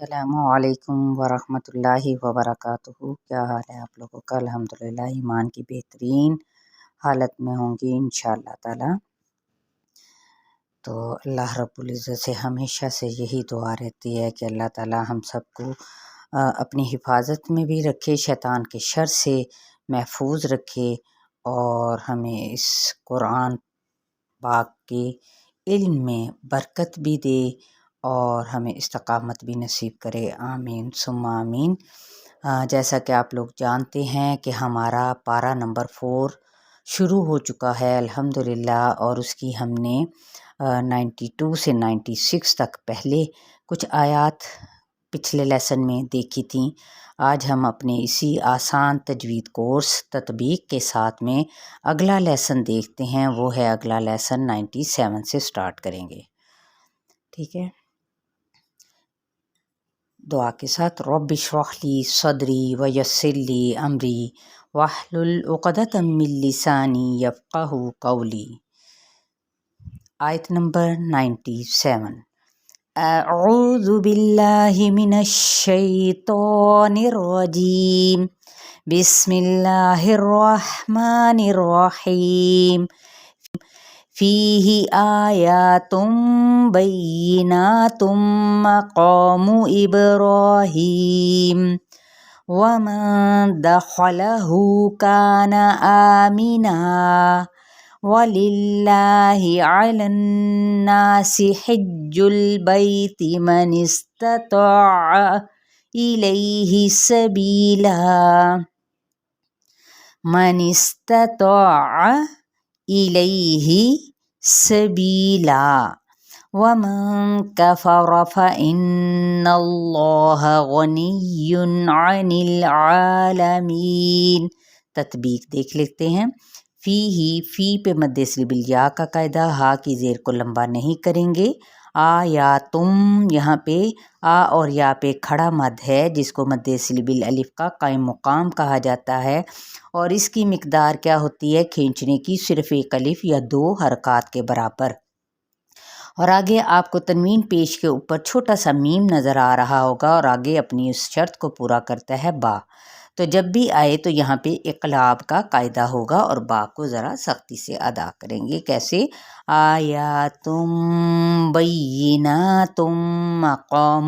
السلام علیکم ورحمۃ اللہ وبرکاتہ۔ کیا حال ہے آپ لوگوں کا؟ الحمدللہ ایمان کی بہترین حالت میں ہوں گی انشاءاللہ تعالی۔ تو اللہ رب العزت سے ہمیشہ سے یہی دعا رہتی ہے کہ اللہ تعالی ہم سب کو اپنی حفاظت میں بھی رکھے، شیطان کے شر سے محفوظ رکھے، اور ہمیں اس قرآن پاک کے علم میں برکت بھی دے اور ہمیں استقامت بھی نصیب کرے، آمین ثم آمین۔ جیسا کہ آپ لوگ جانتے ہیں کہ ہمارا پارہ نمبر 4 شروع ہو چکا ہے الحمدللہ، اور اس کی ہم نے 92 سے 96 تک پہلے کچھ آیات پچھلے لیسن میں دیکھی تھیں۔ آج ہم اپنے اسی آسان تجوید کورس تطبیق کے ساتھ میں اگلا لیسن دیکھتے ہیں، وہ ہے اگلا لیسن 97 سے سٹارٹ کریں گے، ٹھیک ہے؟ دعا کے ساتھ رب اشرح لی صدری ویسر لی امری واحلل عقدۃ من لسانی یفقہوا قولی۔ آیت نمبر 97۔ اعوذ باللہ من الشیطان الرجیم، بسم اللہ الرحمن الرحیم۔ فیہ آیات بینات مقام ابراہیم ومن دخلہ کان آمنا وللہ علی الناس حج البیت من استطاع الیہ سبیلا ومن کفر فإن اللہ غنی عن العالمین۔ تطبیق دیکھ لیتے ہیں۔ فی پہ مد صلیب الیا کا قاعدہ، ہا کی زیر کو لمبا نہیں کریں گے۔ یا تم، یہاں پہ آ اور یا پہ کھڑا مد ہے جس کو مد صلیب الالف کا قائم مقام کہا جاتا ہے، اور اس کی مقدار کیا ہوتی ہے؟ کھینچنے کی صرف ایک الف یا 2 حرکات کے برابر۔ اور آگے آپ کو تنوین پیش کے اوپر چھوٹا سا میم نظر آ رہا ہوگا، اور آگے اپنی اس شرط کو پورا کرتا ہے با۔ تو جب بھی آئے تو یہاں پہ اقلاب کا قاعدہ ہوگا، اور با کو ذرا سختی سے ادا کریں گے۔ کیسے؟ آیاتم بیناتم مقام،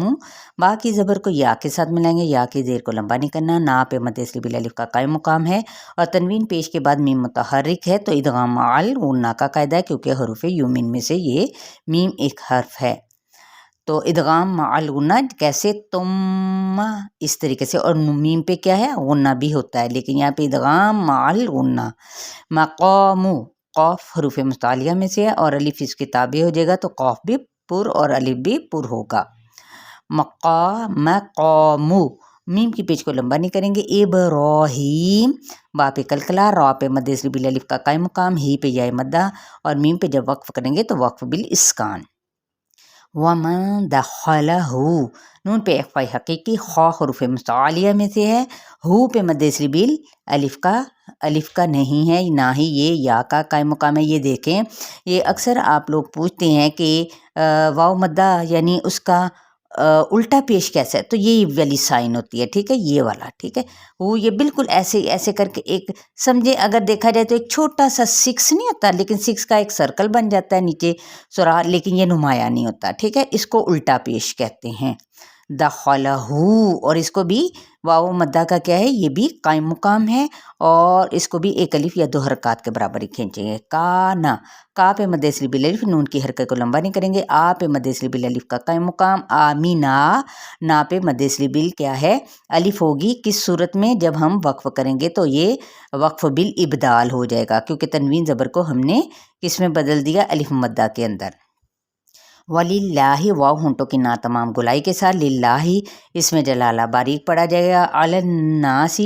با کی زبر کو یا کے ساتھ ملائیں گے، یا کی زیر کو لمبا نہیں کرنا، نا پہ مد صلیب الالف کا قائم مقام ہے، اور تنوین پیش کے بعد میم متحرک ہے، تو ادغام مع الغنہ کا قاعدہ ہے، کیونکہ حروف یومین میں سے یہ میم ایک حرف ہے۔ تو ادغام مع الغنہ کیسے؟ تم، اس طریقے سے، اور میم پہ کیا ہے؟ غنہ بھی ہوتا ہے، لیکن یہاں پہ ادغام مع الغنہ۔ مقام، قوف حروف متعالیہ میں سے ہے، اور الف اس کے تابع ہو جائے گا تو قوف بھی پر اور الف بھی پر ہوگا۔ مقام، میم کی پیچ کو لمبا نہیں کریں گے۔ ابراہیم، با پہ کلکلا، را پہ مد صلیب الالف کا قائم مقام، ہی پہ یا مدہ، اور میم پہ جب وقف کریں گے تو وقف بالاسکان۔ ومن دخلہ، نون پہ اخفاء حقیقی، خا حروف متعالیہ میں سے ہے، ہو پہ مد صلیب الف کا نہیں ہے، نہ ہی یہ یا کا قائم مقام ہے۔ یہ دیکھیں، یہ اکثر آپ لوگ پوچھتے ہیں کہ واو مدہ یعنی اس کا الٹا پیش کیسا ہے، تو یہ والی سائن ہوتی ہے، ٹھیک ہے، یہ والا، ٹھیک ہے۔ وہ یہ بالکل ایسے کر کے ایک سمجھے، اگر دیکھا جائے تو ایک چھوٹا سا 6 نہیں ہوتا، لیکن 6 کا ایک سرکل بن جاتا ہے نیچے سوراخ، لیکن یہ نمایاں نہیں ہوتا، ٹھیک ہے، اس کو الٹا پیش کہتے ہیں۔ دخلہ، اور اس کو بھی واو مدہ کا کیا ہے؟ یہ بھی قائم مقام ہے، اور اس کو بھی ایک الف یا 2 حرکات کے برابر ہی کھینچیں گے۔ کانا، کا پہ مد صلیب الالف، نون کی حرکت کو لمبا نہیں کریں گے، آ پہ مد صلیب الالف کا قائم مقام، آمینا، نا پہ مد صلیب کیا ہے؟ الف ہوگی۔ کس صورت میں؟ جب ہم وقف کریں گے تو یہ وقف بالابدال ہو جائے گا، کیونکہ تنوین زبر کو ہم نے کس میں بدل دیا؟ الف مدہ کے اندر۔ وللہ، واو ہونٹوں کی نا تمام گلائی کے ساتھ، للہ اس میں جلالہ باریک پڑا جائے گا۔ علی الناس،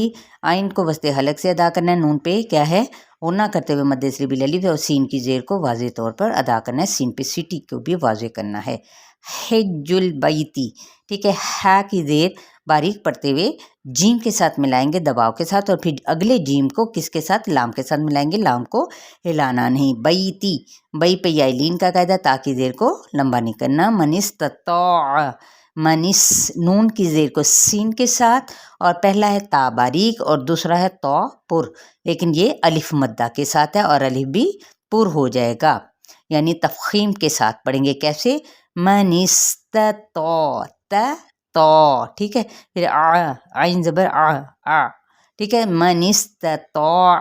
آئین کو وسط حلق سے ادا کرنا ہے، نون پہ کیا ہے؟ غنہ کرتے ہوئے مد صلیب الالف اور سین کی زیر کو واضح طور پر ادا کرنا ہے، سین پہ سیٹی کو بھی واضح کرنا ہے۔ حج البیتی، ٹھیک ہے، ہا کی زیر باریک پڑتے ہوئے جیم کے ساتھ ملائیں گے دباؤ کے ساتھ، اور پھر اگلے جیم کو کس کے ساتھ؟ لام کے ساتھ ملائیں گے، لام کو ہلانا نہیں۔ بیتی، بئی پہ یا لین کا قاعدہ، تا کی زیر کو لمبا نہیں کرنا۔ من استطاع، منس نون کی زیر کو سین کے ساتھ، اور پہلا ہے تا باریک اور دوسرا ہے تو پر، لیکن یہ الف مدہ کے ساتھ ہے اور الف بھی پر ہو جائے گا، یعنی تفخیم کے ساتھ پڑھیں گے. کیسے؟ منستطاع تو، ٹھیک ہے. پھر عین زبر آ، ٹھیک ہے. منستطاع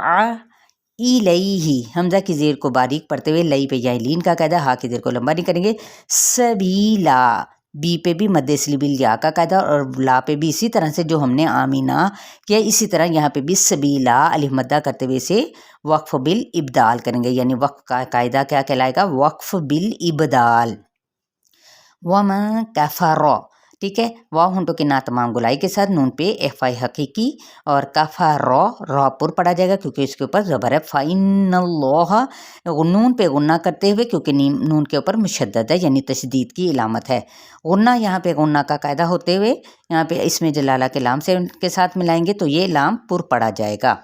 الیہ، حمزہ کی زیر کو باریک پڑھتے ہوئے لئی پہ یا لین کا قاعدہ، ہا کی زیر کو لمبا نہیں کریں گے. سبیلا، بی پہ بھی مد سلیبل یا کا قاعدہ، اور لا پہ بھی اسی طرح سے جو ہم نے آمینہ کیا اسی طرح یہاں پہ بھی سبیلا الف مدہ کرتے ہوئے سے وقف بالابدال کریں گے، یعنی وقف کا قاعدہ کیا کہلائے گا؟ وقف بالابدال. ومن کفر، ٹھیک ہے. واو ہونٹوں کے نا تمام گلائی کے ساتھ نون پہ اخفاء حقیقی، اور کفر را پر پڑھا جائے گا کیونکہ اس کے اوپر زبر ہے. فإن اللہ، نون پہ غنہ کرتے ہوئے کیونکہ نون کے اوپر مشدد ہے یعنی تشدید کی علامت ہے. غنہ یہاں پہ غنہ کا قاعدہ ہوتے ہوئے یہاں پہ اسم جلالہ کے لام سے کے ساتھ ملائیں گے تو یہ لام پر پڑھا جائے گا.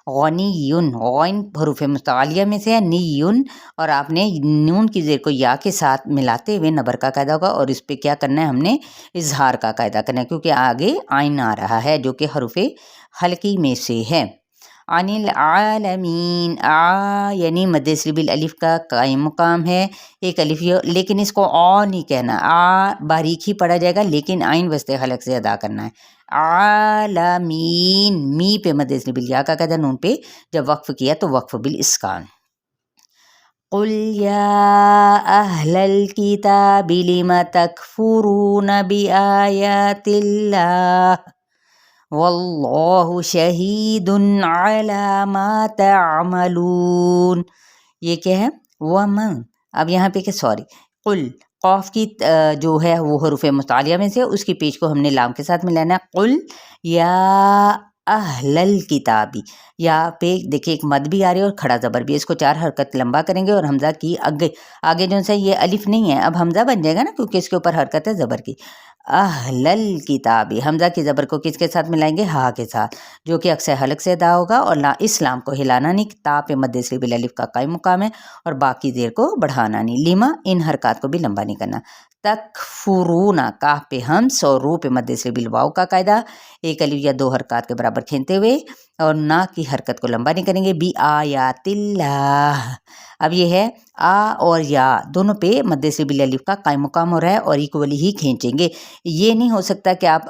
غنیون، غین حروف متعالیہ میں سے ہے، نیون، اور آپ نے نون کی زیر کو یا کے ساتھ ملاتے ہوئے نبر کا قاعدہ ہوگا، اور اس پہ کیا کرنا ہے؟ ہم نے اظہار کا قاعدہ کرنا ہے کیونکہ آگے عین آ رہا ہے جو کہ حروف حلقی میں سے ہے. عن العالمین، یعنی مد سلیبل الف کا قائم مقام ہے، ایک الف لیکن اس کو نہیں کہنا، باریک ہی پڑھا جائے گا لیکن عین وسط حلق سے ادا کرنا ہے. عالمین، می پہ مد سلیبل یا کا قاعدہ، نون پہ جب وقف کیا تو وقف بالاسکان. قل یا اہل الکتاب لم تکفرون بآیات اللہ واللہ شہید علی ما تعملون. یہ کیا ہے؟ ومن، اب یہاں پہ کہ سوری، قل، قوف کی جو ہے وہ حروف متعالیہ میں سے، اس کی پیچ کو ہم نے لام کے ساتھ ملانا ہے. قل یا اہل الکتابی، یا پہ دیکھیں ایک مد بھی آ رہی ہے اور کھڑا زبر بھی ہے، اس کو 4 حرکت لمبا کریں گے اور حمزہ کی آگے جو سا یہ الف نہیں ہے اب حمزہ بن جائے گا نا کیونکہ اس کے اوپر حرکت ہے زبر کی. اہل الکتابی، حمزہ کی زبر کو کس کے ساتھ ملائیں گے؟ ہا کے ساتھ، جو کہ اکثر حلق سے ادا ہوگا، اور اس لام کو ہلانا نہیں، تا پہ مد سلیبل الف کا قائم مقام ہے اور باقی زیر کو بڑھانا نہیں. لیما، ان حرکات کو بھی لمبا نہیں کرنا. تکفرون، کاف پہ ہمس اور رو پہ مد سلیبل واو کا قاعدہ، ایک الف یا 2 حرکات کے برابر کھینتے ہوئے، اور نا کی حرکت کو لمبا نہیں کریں گے. بی آیات اللہ، اب یہ ہے آ اور یا دونوں پہ مد سلیبل الف کا قائم مقام ہو رہا ہے اور ایکولی ہی کھینچیں گے. یہ نہیں ہو سکتا کہ آپ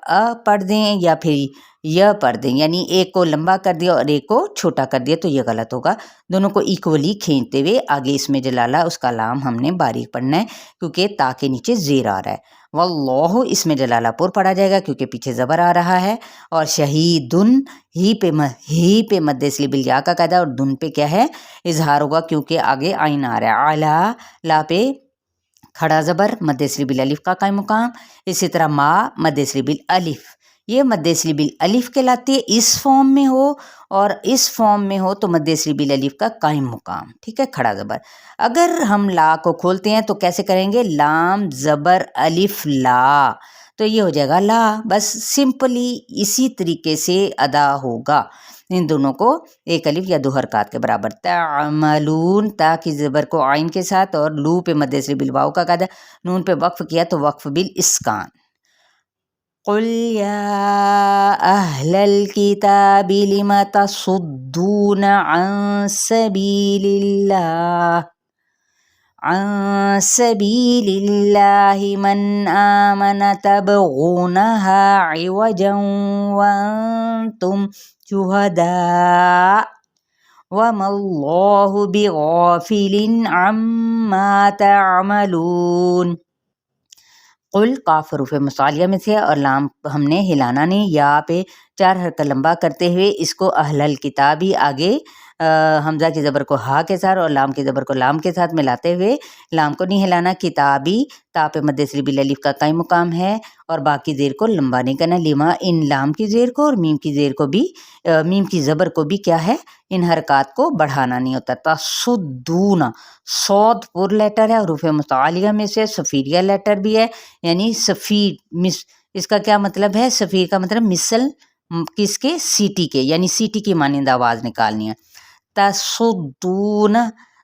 پڑھ دیں یا پھر یا پڑھ دیں، یعنی ایک کو لمبا کر دیا اور ایک کو چھوٹا کر دیا تو یہ غلط ہوگا. دونوں کو ایکولی کھینچتے ہوئے آگے اس میں جلالہ اس کا لام ہم نے باریک پڑھنا ہے کیونکہ تا کے نیچے زیر آ رہا ہے. واللہ، اس میں جلالہ پر پڑھا جائے گا کیونکہ پیچھے زبر آ رہا ہے، اور شہیدن، ہی پہ مد سلیبل یا کا قاعدہ، اور دن پہ کیا ہے؟ اظہار ہوگا کیونکہ آگے عین آ رہا ہے. اعلی، لا پہ کھڑا زبر مد سلیبل الف کا قائم مقام. اسی طرح ما مد سلیبل الف، یہ مد سلیبل الف کہلاتی ہے، اس فارم میں ہو اور اس فارم میں ہو تو مد سلیبل الف کا قائم مقام، ٹھیک ہے، کھڑا زبر. اگر ہم لا کو کھولتے ہیں تو کیسے کریں گے؟ لام زبر الف لا، تو یہ ہو جائے گا لا، بس سمپلی اسی طریقے سے ادا ہوگا. ان دونوں کو ایک الف یا 2 حرکات کے برابر. تعملون، تا کی زبر کو عین کے ساتھ اور لو پہ مد سلیبل واو کا قاعدہ، نون پہ وقف کیا تو وقف بالاسکان. قل یا اہل الکتاب لم تصدون عن سبیل اللہ من آمن تبغونها عوجا وانتم شہداء وما اللہ بغافل عما تعملون. قل، قاف حروف مصالیہ میں سے اور لام ہم نے ہلانا نہیں، یا پہ 4 حرکت لمبا کرتے ہوئے اس کو اہل الکتابی آگے حمزہ کی زبر کو ہا کے ساتھ اور لام کی زبر کو لام کے ساتھ ملاتے ہوئے لام کو نہیں ہلانا. کتابی، تا پہ مد سلیبل الف کا قائم مقام ہے اور باقی زیر کو لمبا نہیں کرنا. لیما، ان لام کی زیر کو اور میم کی زیر کو بھی، میم کی زبر کو بھی کیا ہے؟ ان حرکات کو بڑھانا نہیں ہوتا. تصدون، صاد پر لیٹر ہے، حروف متعالیہ میں سے صفیریہ لیٹر بھی ہے، یعنی سفیر، اس کا کیا مطلب ہے؟ سفیر کا مطلب مثل کس کے؟ سیٹی کے، یعنی سیٹی کی مانند آواز نکالنی ہے. تصدون،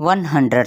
100